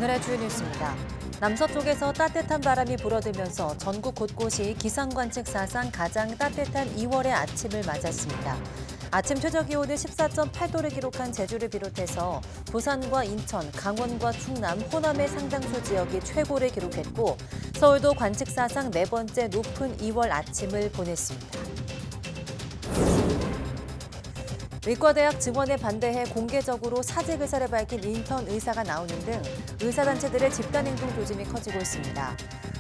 오늘의 주요 뉴스입니다. 남서쪽에서 따뜻한 바람이 불어들면서 전국 곳곳이 기상관측 사상 가장 따뜻한 2월의 아침을 맞았습니다. 아침 최저기온은 14.8도를 기록한 제주를 비롯해서 부산과 인천, 강원과 충남, 호남의 상당수 지역이 최고를 기록했고 서울도 관측 사상 네 번째 높은 2월 아침을 보냈습니다. 의과대학 증원에 반대해 공개적으로 사직 의사를 밝힌 인턴 의사가 나오는 등 의사단체들의 집단행동 조짐이 커지고 있습니다.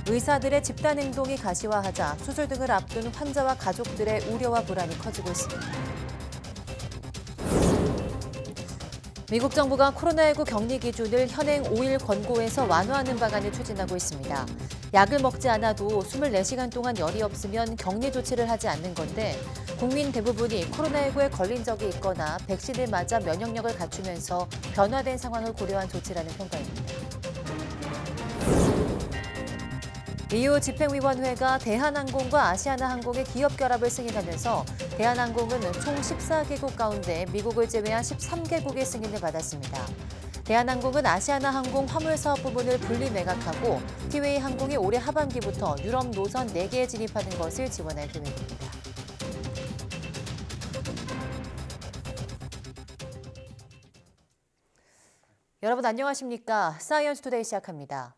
의사들의 집단행동이 가시화하자 수술 등을 앞둔 환자와 가족들의 우려와 불안이 커지고 있습니다. 미국 정부가 코로나19 격리 기준을 현행 5일 권고에서 완화하는 방안을 추진하고 있습니다. 약을 먹지 않아도 24시간 동안 열이 없으면 격리 조치를 하지 않는 건데 국민 대부분이 코로나19에 걸린 적이 있거나 백신을 맞아 면역력을 갖추면서 변화된 상황을 고려한 조치라는 평가입니다. EU 집행위원회가 대한항공과 아시아나항공의 기업 결합을 승인하면서 대한항공은 총 14개국 가운데 미국을 제외한 13개국의 승인을 받았습니다. 대한항공은 아시아나항공 화물사업 부문을 분리 매각하고 티웨이 항공이 올해 하반기부터 유럽 노선 4개에 진입하는 것을 지원할 계획입니다. 여러분 안녕하십니까? 사이언스 투데이 시작합니다.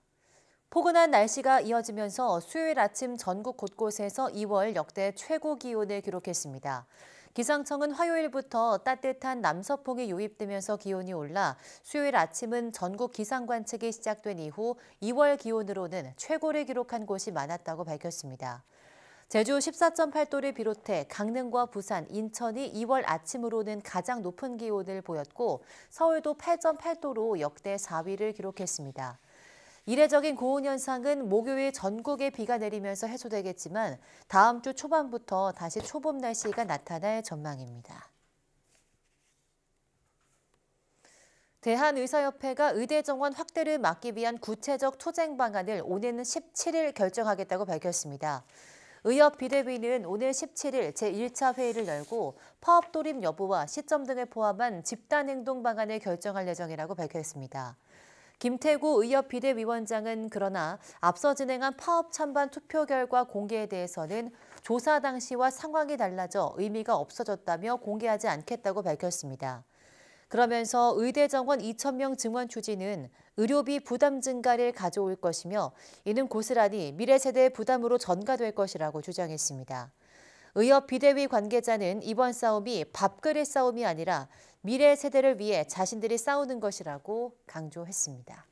포근한 날씨가 이어지면서 수요일 아침 전국 곳곳에서 2월 역대 최고 기온을 기록했습니다. 기상청은 화요일부터 따뜻한 남서풍이 유입되면서 기온이 올라 수요일 아침은 전국 기상관측이 시작된 이후 2월 기온으로는 최고를 기록한 곳이 많았다고 밝혔습니다. 제주 14.8도를 비롯해 강릉과 부산, 인천이 2월 아침으로는 가장 높은 기온을 보였고 서울도 8.8도로 역대 4위를 기록했습니다. 이례적인 고온 현상은 목요일 전국에 비가 내리면서 해소되겠지만 다음 주 초반부터 다시 초봄 날씨가 나타날 전망입니다. 대한의사협회가 의대 정원 확대를 막기 위한 구체적 투쟁 방안을 오는 17일 결정하겠다고 밝혔습니다. 의협 비대위는 오늘 17일 제1차 회의를 열고 파업 돌입 여부와 시점 등을 포함한 집단행동 방안을 결정할 예정이라고 밝혔습니다. 김태구 의협 비대위원장은 그러나 앞서 진행한 파업 찬반 투표 결과 공개에 대해서는 조사 당시와 상황이 달라져 의미가 없어졌다며 공개하지 않겠다고 밝혔습니다. 그러면서 의대 정원 2,000명 증원 추진은 의료비 부담 증가를 가져올 것이며 이는 고스란히 미래 세대의 부담으로 전가될 것이라고 주장했습니다. 의협 비대위 관계자는 이번 싸움이 밥그릇 싸움이 아니라 미래 세대를 위해 자신들이 싸우는 것이라고 강조했습니다.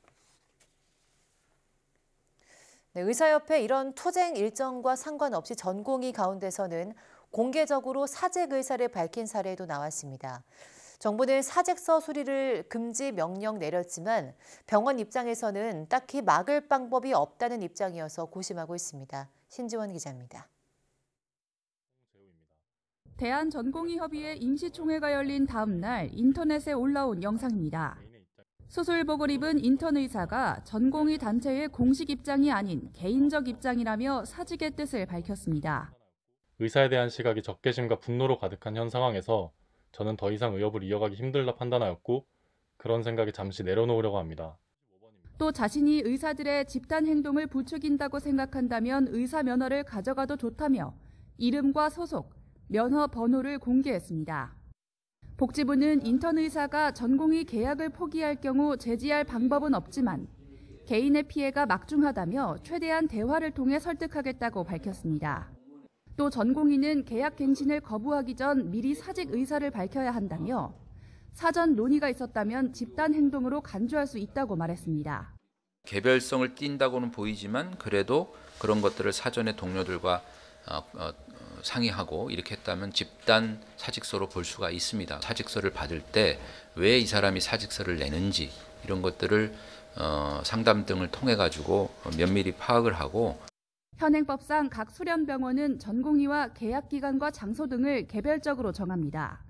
네, 의사협회 이런 투쟁 일정과 상관없이 전공의 가운데서는 공개적으로 사직 의사를 밝힌 사례도 나왔습니다. 정부는 사직서 수리를 금지 명령 내렸지만 병원 입장에서는 딱히 막을 방법이 없다는 입장이어서 고심하고 있습니다. 신지원 기자입니다. 대한전공의협의회 임시총회가 열린 다음 날 인터넷에 올라온 영상입니다. 수술복을 입은 인턴 의사가 전공의 단체의 공식 입장이 아닌 개인적 입장이라며 사직의 뜻을 밝혔습니다. 의사에 대한 시각이 적개심과 분노로 가득한 현 상황에서 저는 더 이상 의협을 이어가기 힘들다 판단하였고 그런 생각에 잠시 내려놓으려고 합니다. 또 자신이 의사들의 집단 행동을 부추긴다고 생각한다면 의사 면허를 가져가도 좋다며 이름과 소속, 면허 번호를 공개했습니다. 복지부는 인턴 의사가 전공의 계약을 포기할 경우 제지할 방법은 없지만 개인의 피해가 막중하다며 최대한 대화를 통해 설득하겠다고 밝혔습니다. 또 전공의는 계약 갱신을 거부하기 전 미리 사직 의사를 밝혀야 한다며 사전 논의가 있었다면 집단 행동으로 간주할 수 있다고 말했습니다. 개별성을 띈다고는 보이지만 그래도 그런 것들을 사전에 동료들과 상의하고 이렇게 했다면 집단 사직서로 볼 수가 있습니다. 사직서를 받을 때 왜 이 사람이 사직서를 내는지 이런 것들을 상담 등을 통해 가지고 면밀히 파악을 하고 현행법상 각 수련병원은 전공의와 계약기간과 장소 등을 개별적으로 정합니다.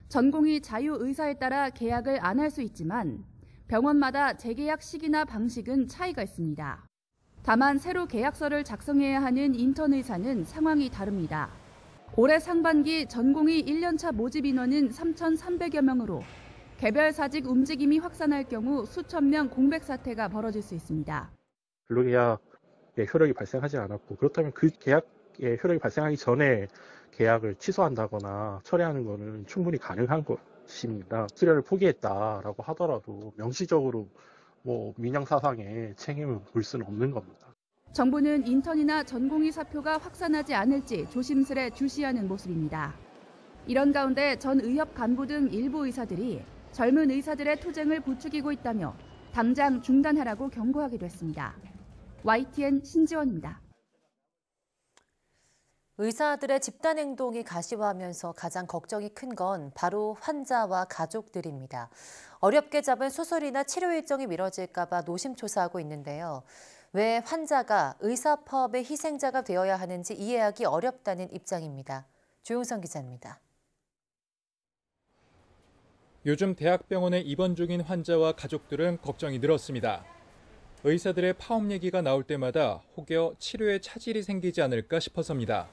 전공의 자유의사에 따라 계약을 안 할 수 있지만 병원마다 재계약 시기나 방식은 차이가 있습니다. 다만 새로 계약서를 작성해야 하는 인턴 의사는 상황이 다릅니다. 올해 상반기 전공의 1년차 모집 인원은 3,300여 명으로 개별 사직 움직임이 확산할 경우 수천 명 공백 사태가 벌어질 수 있습니다. 근로계약의 효력이 발생하지 않았고 그렇다면 그 계약의 효력이 발생하기 전에 계약을 취소한다거나 철회하는 것은 충분히 가능한 것입니다. 수료를 포기했다라고 하더라도 명시적으로 민영사상의 책임을 물 수는 없는 겁니다. 정부는 인턴이나 전공의 사표가 확산하지 않을지 조심스레 주시하는 모습입니다. 이런 가운데 전 의협 간부 등 일부 의사들이 젊은 의사들의 투쟁을 부추기고 있다며 당장 중단하라고 경고하기도 했습니다. YTN 신지원입니다. 의사들의 집단 행동이 가시화하면서 가장 걱정이 큰 건 바로 환자와 가족들입니다. 어렵게 잡은 수술이나 치료 일정이 미뤄질까 봐 노심초사하고 있는데요. 왜 환자가 의사 파업의 희생자가 되어야 하는지 이해하기 어렵다는 입장입니다. 조용선 기자입니다. 요즘 대학병원에 입원 중인 환자와 가족들은 걱정이 늘었습니다. 의사들의 파업 얘기가 나올 때마다 혹여 치료에 차질이 생기지 않을까 싶어서입니다.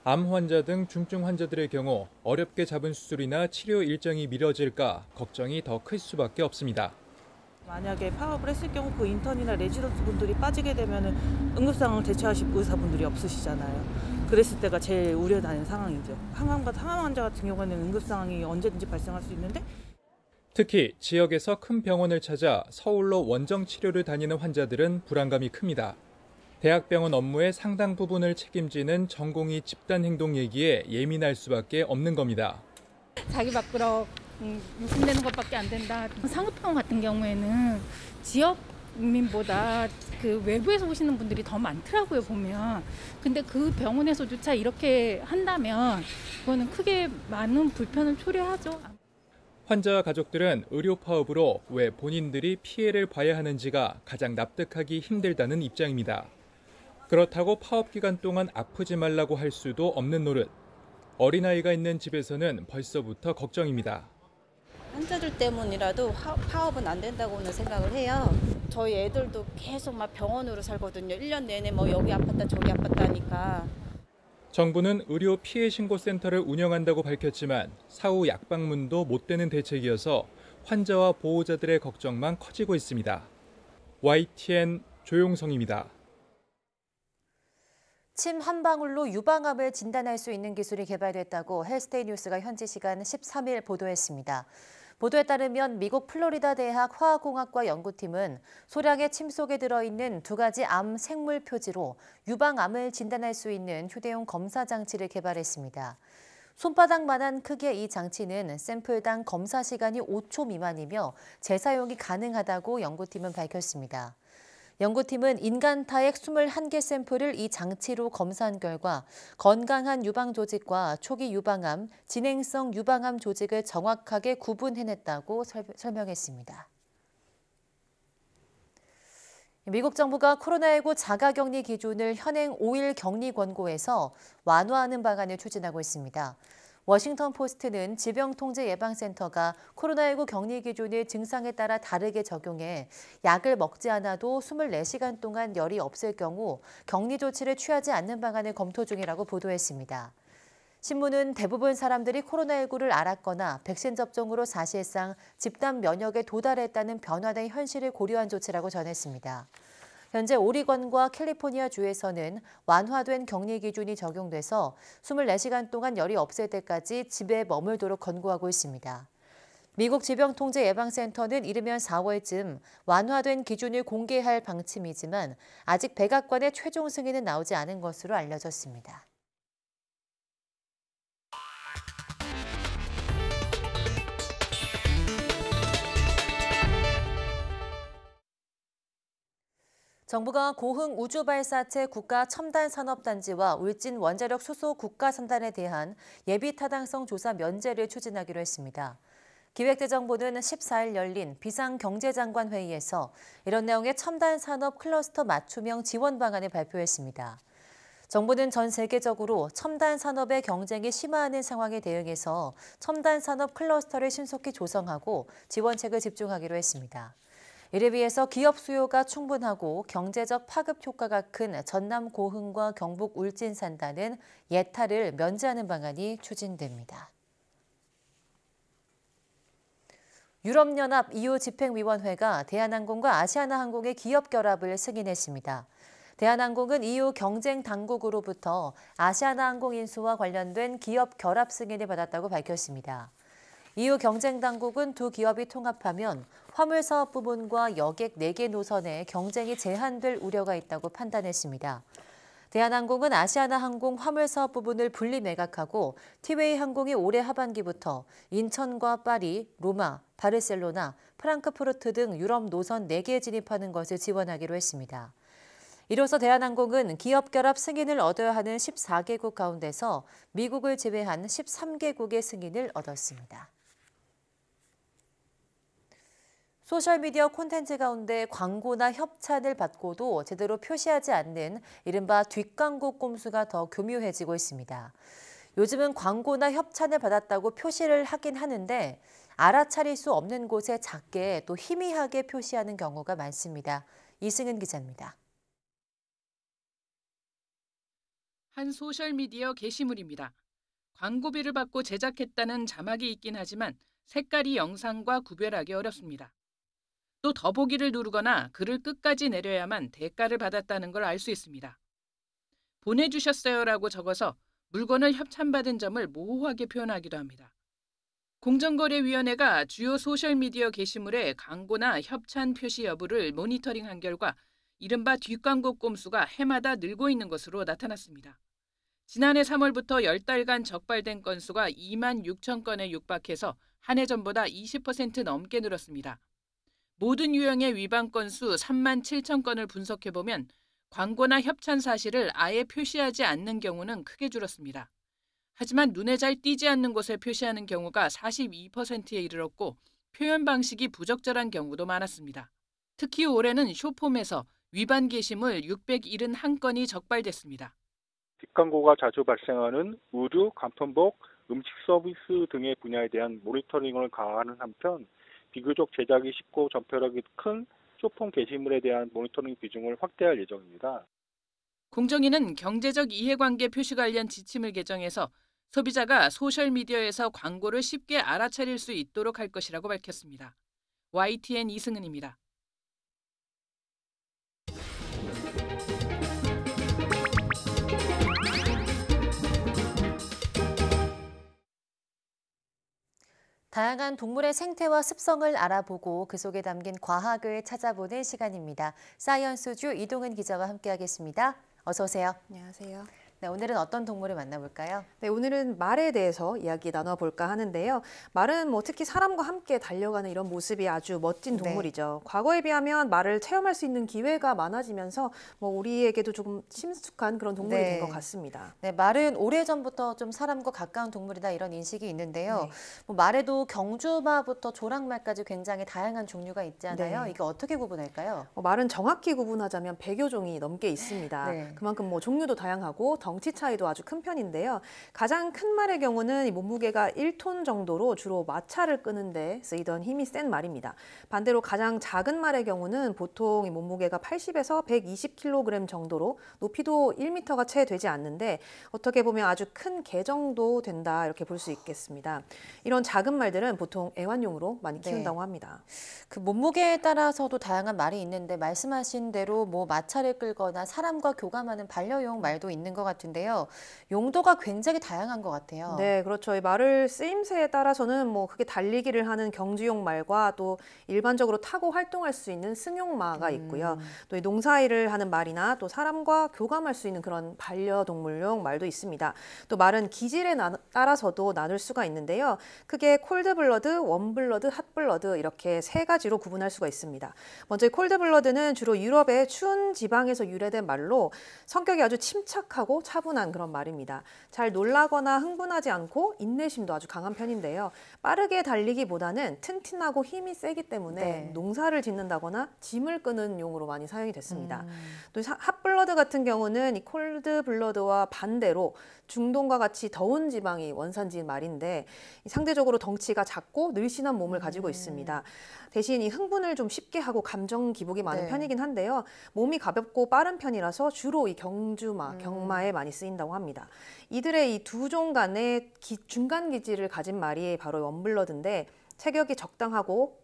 암 환자 등 중증 환자들의 경우 어렵게 잡은 수술이나 치료 일정이 미뤄질까 걱정이 더 클 수밖에 없습니다. 만약에 파업을 했을 경우 그 인턴이나 레지던트 분들이 빠지게 되면 응급상황을 대처하실 의사분들이 없으시잖아요. 그랬을 때가 제일 우려되는 상황이죠. 항암 환자 같은 경우에는 응급상황이 언제든지 발생할 수 있는데 특히 지역에서 큰 병원을 찾아 서울로 원정 치료를 다니는 환자들은 불안감이 큽니다. 대학병원 업무의 상당 부분을 책임지는 전공의 집단 행동 얘기에 예민할 수밖에 없는 겁니다. 자기 밖으로 유신되는 것밖에 안 된다. 상급병원 같은 경우에는 지역민보다 그 외부에서 오시는 분들이 더 많더라고요, 보면. 근데 그 병원에서조차 이렇게 한다면 그거는 크게 많은 불편을 초래하죠. 환자와 가족들은 의료 파업으로 왜 본인들이 피해를 봐야 하는지가 가장 납득하기 힘들다는 입장입니다. 그렇다고 파업 기간 동안 아프지 말라고 할 수도 없는 노릇. 어린아이가 있는 집에서는 벌써부터 걱정입니다. 환자들 때문이라도 파업은 안 된다고는 생각을 해요. 저희 애들도 계속 막 병원으로 살거든요. 1년 내내 여기 아팠다 저기 아팠다 하니까. 정부는 의료 피해 신고 센터를 운영한다고 밝혔지만 사후 약방문도 못 되는 대책이어서 환자와 보호자들의 걱정만 커지고 있습니다. YTN 조용성입니다. 침 한 방울로 유방암을 진단할 수 있는 기술이 개발됐다고 헬스데이 뉴스가 현지 시간 13일 보도했습니다. 보도에 따르면 미국 플로리다 대학 화학공학과 연구팀은 소량의 침 속에 들어있는 두 가지 암 생물 표지로 유방암을 진단할 수 있는 휴대용 검사 장치를 개발했습니다. 손바닥만한 크기의 이 장치는 샘플당 검사 시간이 5초 미만이며 재사용이 가능하다고 연구팀은 밝혔습니다. 연구팀은 인간 타액 21개 샘플을 이 장치로 검사한 결과 건강한 유방 조직과 초기 유방암, 진행성 유방암 조직을 정확하게 구분해냈다고 설명했습니다. 미국 정부가 코로나19 자가격리 기준을 현행 5일 격리 권고에서 완화하는 방안을 추진하고 있습니다. 워싱턴 포스트는 질병통제예방센터가 코로나19 격리 기준을 증상에 따라 다르게 적용해 약을 먹지 않아도 24시간 동안 열이 없을 경우 격리 조치를 취하지 않는 방안을 검토 중이라고 보도했습니다. 신문은 대부분 사람들이 코로나19를 앓았거나 백신 접종으로 사실상 집단 면역에 도달했다는 변화된 현실을 고려한 조치라고 전했습니다. 현재 오리건과 캘리포니아 주에서는 완화된 격리 기준이 적용돼서 24시간 동안 열이 없을 때까지 집에 머물도록 권고하고 있습니다. 미국 질병통제예방센터는 이르면 4월쯤 완화된 기준을 공개할 방침이지만 아직 백악관의 최종 승인은 나오지 않은 것으로 알려졌습니다. 정부가 고흥 우주발사체 국가첨단산업단지와 울진 원자력 수소 국가선단에 대한 예비타당성 조사 면제를 추진하기로 했습니다. 기획재정부는 14일 열린 비상경제장관 회의에서 이런 내용의 첨단산업 클러스터 맞춤형 지원 방안을 발표했습니다. 정부는 전 세계적으로 첨단 산업의 경쟁이 심화하는 상황에 대응해서 첨단 산업 클러스터를 신속히 조성하고 지원책을 집중하기로 했습니다. 이를 위해서 기업 수요가 충분하고 경제적 파급 효과가 큰 전남 고흥과 경북 울진 산단은 예타를 면제하는 방안이 추진됩니다. 유럽연합 EU 집행위원회가 대한항공과 아시아나항공의 기업 결합을 승인했습니다. 대한항공은 EU 경쟁당국으로부터 아시아나항공 인수와 관련된 기업 결합 승인을 받았다고 밝혔습니다. EU 경쟁당국은 두 기업이 통합하면 화물사업 부문과 여객 4개 노선의 경쟁이 제한될 우려가 있다고 판단했습니다. 대한항공은 아시아나항공 화물사업 부분을 분리 매각하고 티웨이 항공이 올해 하반기부터 인천과 파리, 로마, 바르셀로나, 프랑크푸르트 등 유럽 노선 4개에 진입하는 것을 지원하기로 했습니다. 이로써 대한항공은 기업 결합 승인을 얻어야 하는 14개국 가운데서 미국을 제외한 13개국의 승인을 얻었습니다. 소셜미디어 콘텐츠 가운데 광고나 협찬을 받고도 제대로 표시하지 않는 이른바 뒷광고 꼼수가 더 교묘해지고 있습니다. 요즘은 광고나 협찬을 받았다고 표시를 하긴 하는데 알아차릴 수 없는 곳에 작게 또 희미하게 표시하는 경우가 많습니다. 이승은 기자입니다. 한 소셜미디어 게시물입니다. 광고비를 받고 제작했다는 자막이 있긴 하지만 색깔이 영상과 구별하기 어렵습니다. 또 더보기를 누르거나 글을 끝까지 내려야만 대가를 받았다는 걸 알 수 있습니다. 보내주셨어요라고 적어서 물건을 협찬받은 점을 모호하게 표현하기도 합니다. 공정거래위원회가 주요 소셜미디어 게시물의 광고나 협찬 표시 여부를 모니터링한 결과 이른바 뒷광고 꼼수가 해마다 늘고 있는 것으로 나타났습니다. 지난해 3월부터 10달간 적발된 건수가 2만 6천 건에 육박해서 한 해 전보다 20% 넘게 늘었습니다. 모든 유형의 위반 건수 3만 7천 건을 분석해보면 광고나 협찬 사실을 아예 표시하지 않는 경우는 크게 줄었습니다. 하지만 눈에 잘 띄지 않는 곳에 표시하는 경우가 42%에 이르렀고 표현 방식이 부적절한 경우도 많았습니다. 특히 올해는 쇼폼에서 위반 게시물 671건이 적발됐습니다. 뒷광고가 자주 발생하는 의류, 간편복, 음식 서비스 등의 분야에 대한 모니터링을 강화하는 한편 비교적 제작이 쉽고 전파력이 큰 쇼폼 게시물에 대한 모니터링 비중을 확대할 예정입니다. 공정위는 경제적 이해관계 표시 관련 지침을 개정해서 소비자가 소셜미디어에서 광고를 쉽게 알아차릴 수 있도록 할 것이라고 밝혔습니다. YTN 이승은입니다. 다양한 동물의 생태와 습성을 알아보고 그 속에 담긴 과학을 찾아보는 시간입니다. 사이언스주 이동은 기자와 함께하겠습니다. 어서 오세요. 안녕하세요. 네, 오늘은 어떤 동물을 만나볼까요? 네, 오늘은 말에 대해서 이야기 나눠볼까 하는데요. 말은 특히 사람과 함께 달려가는 이런 모습이 아주 멋진 동물이죠. 과거에 비하면 말을 체험할 수 있는 기회가 많아지면서 우리에게도 조금 친숙한 그런 동물이 된 것 같습니다. 네, 말은 오래전부터 좀 사람과 가까운 동물이다 이런 인식이 있는데요. 말에도 경주마부터 조랑말까지 굉장히 다양한 종류가 있잖아요. 이게 어떻게 구분할까요? 말은 정확히 구분하자면 100여 종이 넘게 있습니다. 그만큼 종류도 다양하고 덩치 차이도 아주 큰 편인데요. 가장 큰 말의 경우는 이 몸무게가 1톤 정도로 주로 마차를 끄는 데 쓰이던 힘이 센 말입니다. 반대로 가장 작은 말의 경우는 보통 이 몸무게가 80에서 120kg 정도로 높이도 1m가 채 되지 않는데 어떻게 보면 아주 큰 개 정도 된다 이렇게 볼 수 있겠습니다. 이런 작은 말들은 보통 애완용으로 많이 키운다고 합니다. 그 몸무게에 따라서도 다양한 말이 있는데 말씀하신 대로 마차를 끌거나 사람과 교감하는 반려용 말도 있는 것 같은데요. 용도가 굉장히 다양한 것 같아요. 네, 그렇죠. 이 말을 쓰임새에 따라서는 크게 달리기를 하는 경주용 말과 또 일반적으로 타고 활동할 수 있는 승용마가 있고요. 또 이 농사일을 하는 말이나 또 사람과 교감할 수 있는 그런 반려동물용 말도 있습니다. 또 말은 기질에 따라서도 나눌 수가 있는데요. 크게 콜드블러드, 웜블러드, 핫블러드 이렇게 세 가지로 구분할 수가 있습니다. 먼저 콜드블러드는 주로 유럽의 추운 지방에서 유래된 말로 성격이 아주 침착하고 차분한 그런 말입니다. 잘 놀라거나 흥분하지 않고 인내심도 아주 강한 편인데요. 빠르게 달리기보다는 튼튼하고 힘이 세기 때문에 농사를 짓는다거나 짐을 끄는 용으로 많이 사용이 됐습니다. 또 핫블러드 같은 경우는 이 콜드블러드와 반대로 중동과 같이 더운 지방이 원산지인 말인데 상대적으로 덩치가 작고 늘씬한 몸을 가지고 있습니다. 대신 이 흥분을 좀 쉽게 하고 감정 기복이 많은 편이긴 한데요. 몸이 가볍고 빠른 편이라서 주로 이 경주마, 경마에 많이 쓰인다고 합니다. 이들의 이 두 종 간의 중간 기질을 가진 말이 바로 웜블러드인데 체격이 적당하고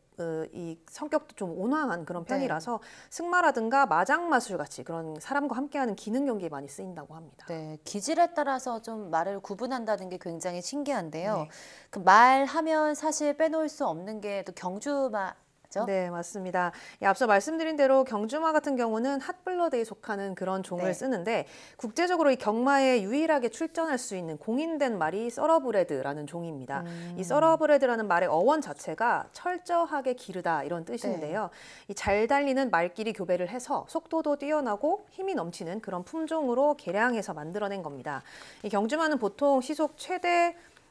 이 성격도 좀 온화한 그런 네. 편이라서 승마라든가 마장마술 같이 그런 사람과 함께하는 기능 경기에 많이 쓰인다고 합니다. 네, 기질에 따라서 좀 말을 구분한다는 게 굉장히 신기한데요. 네. 그 말하면 사실 빼놓을 수 없는 게 또 경주마죠? 네, 맞습니다. 앞서 말씀드린 대로 경주마 같은 경우는 핫블러드에 속하는 그런 종을 네. 쓰는데 국제적으로 이 경마에 유일하게 출전할 수 있는 공인된 말이 서러브레드라는 종입니다. 이 서러브레드라는 말의 어원 자체가 철저하게 기르다 이런 뜻인데요. 이 잘 달리는 말끼리 교배를 해서 속도도 뛰어나고 힘이 넘치는 그런 품종으로 개량해서 만들어낸 겁니다. 이 경주마는 보통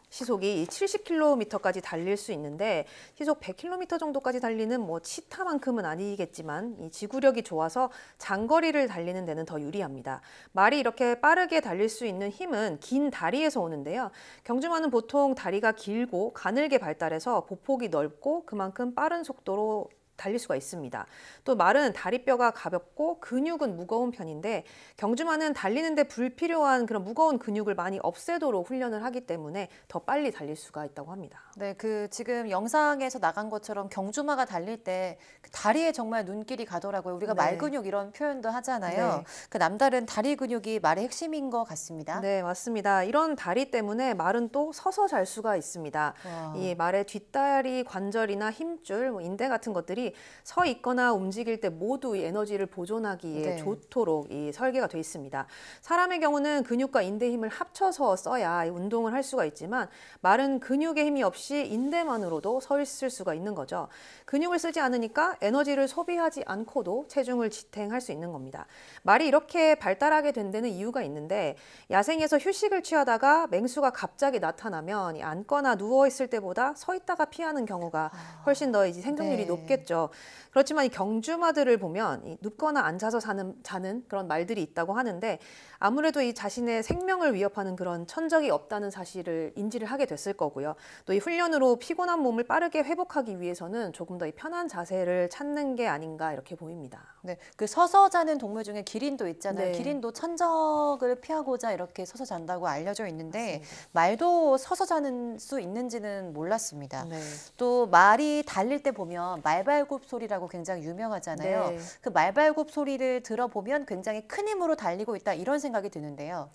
시속이 70km까지 달릴 수 있는데 시속 100km 정도까지 달리는 뭐 치타만큼은 아니겠지만 이 지구력이 좋아서 장거리를 달리는 데는 더 유리합니다. 말이 이렇게 빠르게 달릴 수 있는 힘은 긴 다리에서 오는데요. 경주마는 보통 다리가 길고 가늘게 발달해서 보폭이 넓고 그만큼 빠른 속도로 달릴 수가 있습니다. 또 말은 다리뼈가 가볍고 근육은 무거운 편인데 경주마는 달리는데 불필요한 그런 무거운 근육을 많이 없애도록 훈련을 하기 때문에 더 빨리 달릴 수가 있다고 합니다. 네, 그 지금 영상에서 나간 것처럼 경주마가 달릴 때 그 다리에 정말 눈길이 가더라고요. 우리가 네. 말근육 이런 표현도 하잖아요. 네. 그 남다른 다리 근육이 말의 핵심인 것 같습니다. 네, 맞습니다. 이런 다리 때문에 말은 또 서서 잘 수가 있습니다. 와. 이 말의 뒷다리 관절이나 힘줄, 인대 같은 것들이 서 있거나 움직일 때 모두 이 에너지를 보존하기에 네. 좋도록 이 설계가 돼 있습니다. 사람의 경우는 근육과 인대 힘을 합쳐서 써야 이 운동을 할 수가 있지만 말은 근육의 힘이 없이 인대만으로도 서 있을 수가 있는 거죠. 근육을 쓰지 않으니까 에너지를 소비하지 않고도 체중을 지탱할 수 있는 겁니다. 말이 이렇게 발달하게 된 데는 이유가 있는데 야생에서 휴식을 취하다가 맹수가 갑자기 나타나면 앉거나 누워 있을 때보다 서 있다가 피하는 경우가 훨씬 더 이제 생존율이 네. 높겠죠. 그렇지만 이 경주마들을 보면 이 눕거나 앉아서 자는 그런 말들이 있다고 하는데 아무래도 이 자신의 생명을 위협하는 그런 천적이 없다는 사실을 인지를 하게 됐을 거고요. 또 이 훈련으로 피곤한 몸을 빠르게 회복하기 위해서는 조금 더 이 편한 자세를 찾는 게 아닌가 이렇게 보입니다. 네, 그 서서 자는 동물 중에 기린도 있잖아요. 네. 기린도 천적을 피하고자 이렇게 서서 잔다고 알려져 있는데 맞습니다. 말도 서서 자는 수 있는지는 몰랐습니다. 네. 또 말이 달릴 때 보면 말발굽 소리라고 굉장히 유명하잖아요. 네. 그 말발굽 소리를 들어보면 굉장히 큰 힘으로 달리고 있다 이런 생각이 드는데요.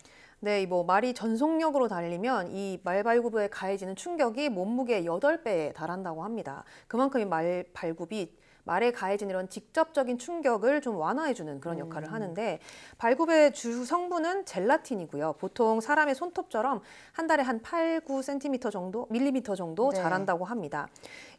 네, 뭐 말이 전속력으로 달리면 이 말발굽에 가해지는 충격이 몸무게의 8배에 달한다고 합니다. 그만큼 이 말발굽이 말에 가해진 이런 직접적인 충격을 좀 완화해주는 그런 역할을 하는데 발굽의 주 성분은 젤라틴이고요. 보통 사람의 손톱처럼 한 달에 한 8-9cm 정도, 밀리미터 정도 네. 자란다고 합니다.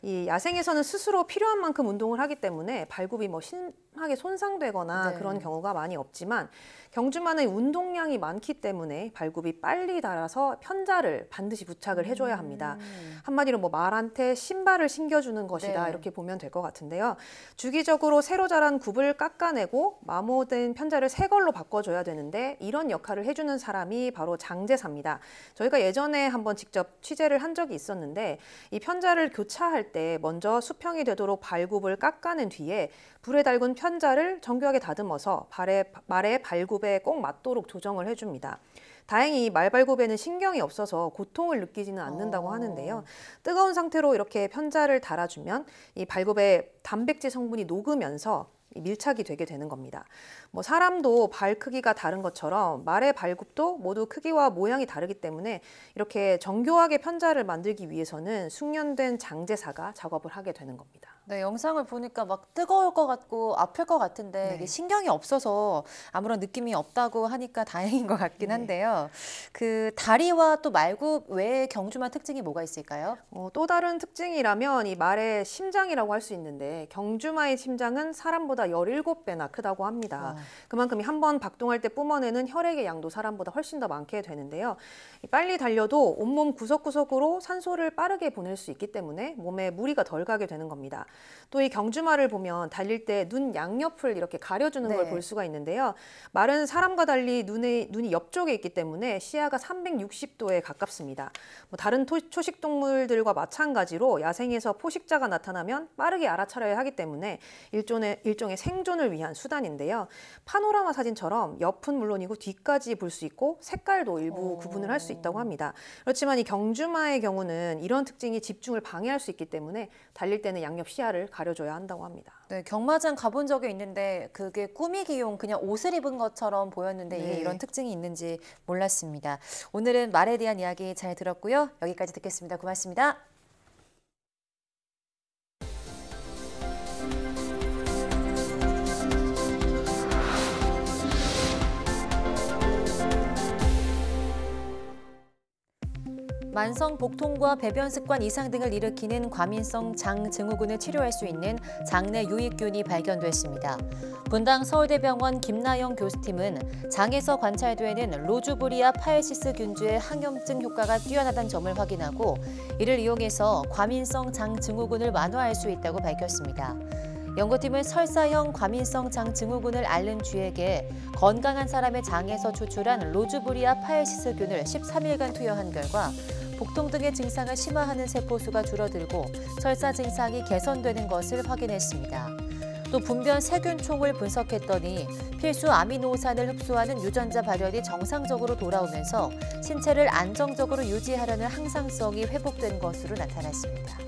이 야생에서는 스스로 필요한 만큼 운동을 하기 때문에 발굽이 뭐 심하게 손상되거나 네. 그런 경우가 많이 없지만 경주마는 운동량이 많기 때문에 발굽이 빨리 닳아서 편자를 반드시 부착을 해줘야 합니다. 한마디로 뭐 말한테 신발을 신겨주는 것이다 네. 이렇게 보면 될 것 같은데요. 주기적으로 새로 자란 굽을 깎아내고 마모된 편자를 새 걸로 바꿔줘야 되는데 이런 역할을 해주는 사람이 바로 장제사입니다. 저희가 예전에 한번 직접 취재를 한 적이 있었는데 이 편자를 교차할 때 먼저 수평이 되도록 발굽을 깎아낸 뒤에 불에 달군 편자를 정교하게 다듬어서 말의 발굽에 꼭 맞도록 조정을 해줍니다. 다행히 말발굽에는 신경이 없어서 고통을 느끼지는 않는다고 하는데요. 뜨거운 상태로 이렇게 편자를 달아주면 이 발굽에 단백질 성분이 녹으면서 밀착이 되게 되는 겁니다. 뭐 사람도 발 크기가 다른 것처럼 말의 발굽도 모두 크기와 모양이 다르기 때문에 이렇게 정교하게 편자를 만들기 위해서는 숙련된 장제사가 작업을 하게 되는 겁니다. 네, 영상을 보니까 막 뜨거울 것 같고 아플 것 같은데 네. 이게 신경이 없어서 아무런 느낌이 없다고 하니까 다행인 것 같긴 네. 한데요. 그 다리와 또 말굽 외에 경주마 특징이 뭐가 있을까요? 또 다른 특징이라면 이 말의 심장이라고 할 수 있는데 경주마의 심장은 사람보다 17배나 크다고 합니다. 와. 그만큼 한 번 박동할 때 뿜어내는 혈액의 양도 사람보다 훨씬 더 많게 되는데요. 빨리 달려도 온몸 구석구석으로 산소를 빠르게 보낼 수 있기 때문에 몸에 무리가 덜 가게 되는 겁니다. 또 이 경주말을 보면 달릴 때 눈 양옆을 이렇게 가려주는 네. 걸 볼 수가 있는데요. 말은 사람과 달리 눈이 옆쪽에 있기 때문에 시야가 360도에 가깝습니다. 다른 초식 동물들과 마찬가지로 야생에서 포식자가 나타나면 빠르게 알아차려야 하기 때문에 일종의 생존을 위한 수단인데요. 파노라마 사진처럼 옆은 물론이고 뒤까지 볼 수 있고 색깔도 일부 구분을 할 수 있다고 합니다. 그렇지만 이 경주마의 경우는 이런 특징이 집중을 방해할 수 있기 때문에 달릴 때는 양옆 시야를 가려줘야 한다고 합니다. 네, 경마장 가본 적이 있는데 그게 꾸미기용 그냥 옷을 입은 것처럼 보였는데 이게 네. 이런 특징이 있는지 몰랐습니다. 오늘은 말에 대한 이야기 잘 들었고요. 여기까지 듣겠습니다. 고맙습니다. 만성 복통과 배변 습관 이상 등을 일으키는 과민성 장 증후군을 치료할 수 있는 장내 유익균이 발견됐습니다. 분당 서울대병원 김나영 교수팀은 장에서 관찰되는 로주부리아 파에시스 균주의 항염증 효과가 뛰어나다는 점을 확인하고 이를 이용해서 과민성 장 증후군을 완화할 수 있다고 밝혔습니다. 연구팀은 설사형 과민성 장 증후군을 앓는 쥐에게 건강한 사람의 장에서 추출한 로주부리아 파에시스균을 13일간 투여한 결과 복통 등의 증상을 심화하는 세포수가 줄어들고 설사 증상이 개선되는 것을 확인했습니다. 또 분변 세균총을 분석했더니 필수 아미노산을 흡수하는 유전자 발현이 정상적으로 돌아오면서 신체를 안정적으로 유지하려는 항상성이 회복된 것으로 나타났습니다.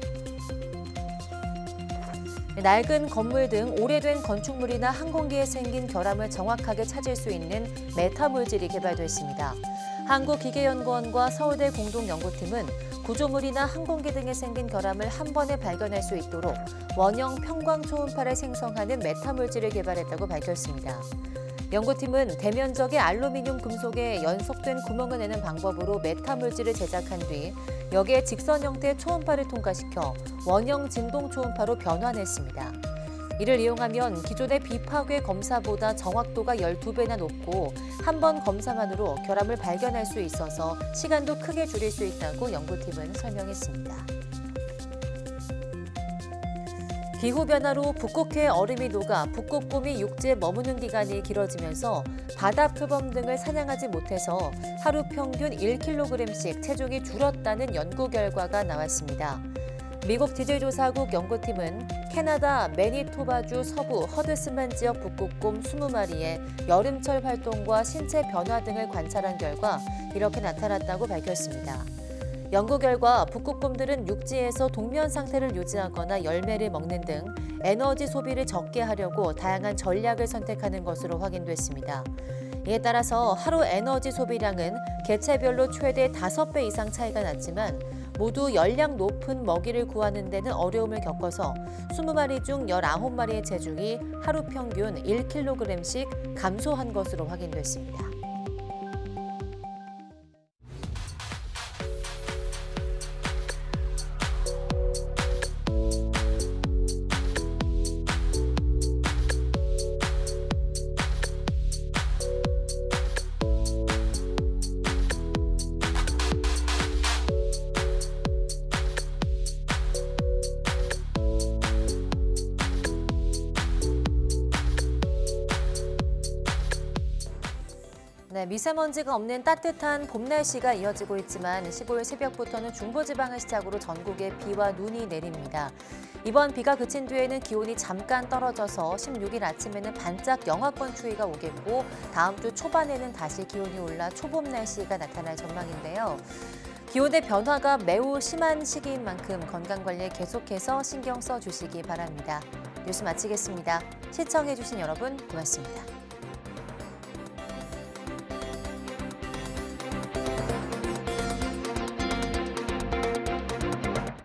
낡은 건물 등 오래된 건축물이나 항공기에 생긴 결함을 정확하게 찾을 수 있는 메타물질이 개발됐습니다. 한국기계연구원과 서울대 공동연구팀은 구조물이나 항공기 등에 생긴 결함을 한 번에 발견할 수 있도록 원형 평광 초음파를 생성하는 메타물질을 개발했다고 밝혔습니다. 연구팀은 대면적의 알루미늄 금속에 연속된 구멍을 내는 방법으로 메타물질을 제작한 뒤 여기에 직선 형태의 초음파를 통과시켜 원형 진동 초음파로 변환했습니다. 이를 이용하면 기존의 비파괴 검사보다 정확도가 12배나 높고 한 번 검사만으로 결함을 발견할 수 있어서 시간도 크게 줄일 수 있다고 연구팀은 설명했습니다. 기후변화로 북극해 얼음이 녹아 북극곰이 육지에 머무는 기간이 길어지면서 바다 표범 등을 사냥하지 못해서 하루 평균 1kg씩 체중이 줄었다는 연구 결과가 나왔습니다. 미국 디젤조사국 연구팀은 캐나다 매니토바주 서부 허드슨만 지역 북극곰 20마리의 여름철 활동과 신체 변화 등을 관찰한 결과 이렇게 나타났다고 밝혔습니다. 연구 결과 북극곰들은 육지에서 동면 상태를 유지하거나 열매를 먹는 등 에너지 소비를 적게 하려고 다양한 전략을 선택하는 것으로 확인됐습니다. 이에 따라서 하루 에너지 소비량은 개체별로 최대 5배 이상 차이가 났지만 모두 열량 높은 먹이를 구하는 데는 어려움을 겪어서 20마리 중 19마리의 체중이 하루 평균 1kg씩 감소한 것으로 확인됐습니다. 네, 미세먼지가 없는 따뜻한 봄 날씨가 이어지고 있지만 15일 새벽부터는 중부지방을 시작으로 전국에 비와 눈이 내립니다. 이번 비가 그친 뒤에는 기온이 잠깐 떨어져서 16일 아침에는 반짝 영하권 추위가 오겠고 다음 주 초반에는 다시 기온이 올라 초봄 날씨가 나타날 전망인데요. 기온의 변화가 매우 심한 시기인 만큼 건강관리에 계속해서 신경 써주시기 바랍니다. 뉴스 마치겠습니다. 시청해주신 여러분 고맙습니다.